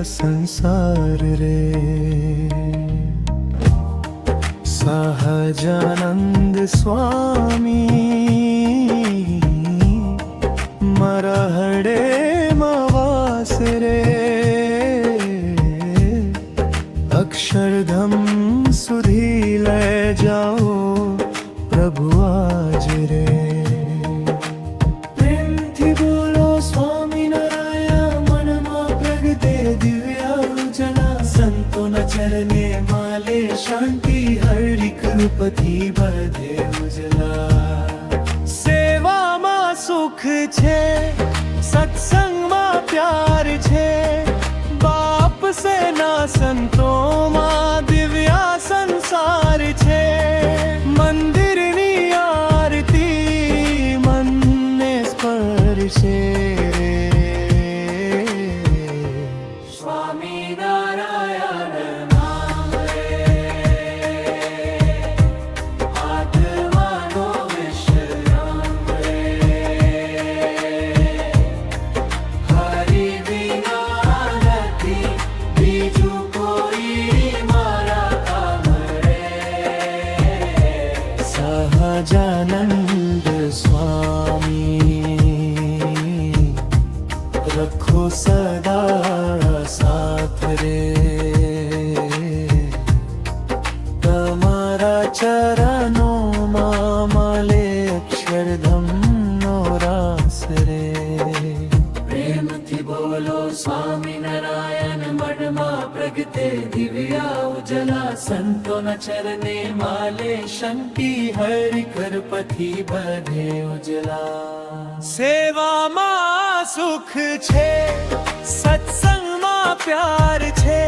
સંસાર રે સહજાનંદ સ્વામી મારા હડે વાસ રે અક્ષરધામ સુધી લઈ જાઓ પ્રભુ આજ રે પ્રેમથી બોલો સ્વામિનારાયણ મનમાં પ્રગટે દિવ્ય ઉજળા સંતોના ચરણે માલે શાંતિ હરિ કૃપથી બધે ઉજળા સેવામાં સુખ છે સત્સંગમાં પ્યાર છે બાપ સેના સંતોમાં દિવ્યા સંસાર છે મંદિરની આરતી મનને સ્પર્શે સ્વામિનારાયણ નામ રે આત્માનો વિશ્રામ રે હરિ વિના નથી બીજું કોઈ મારા કામ રે સહજાનંદ સ્વામી રખો સદા સાથ રે તમારા ચરણોમાં મળે અક્ષરધામનો રાસ રે પ્રેમથી બોલો સ્વામિનારાયણ મનમાં પ્રગટે દિવ્ય ઉજળા સંતોના ચરણે માલે શાંતિ હરિ કૃપથી બધે ઉજળા સેવામાં સુખ છે સત્સંગમાં પ્યાર છે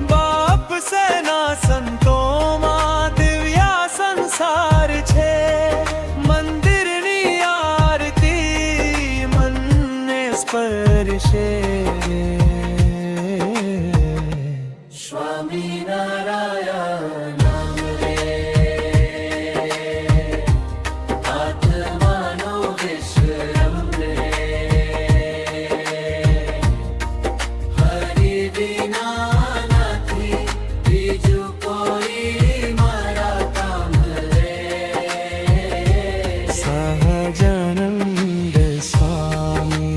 બાપ સેના સંતોમાં દિવ્યા સંસાર છે મંદિરની આરતી મનને સ્પર્શે સ્વામિનારાયણ નામ રે આત્માનો વિશ્રામ રે હરિ વિના નથી બીજું કોઈ મારા કામ રે સહજાનંદ સ્વામી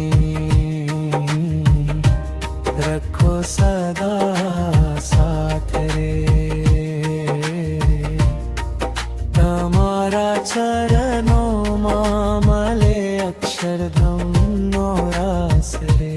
રખો સદા સાથ રે તમારા ચરણોમાં મળે અક્ષરધામનો રાસ રે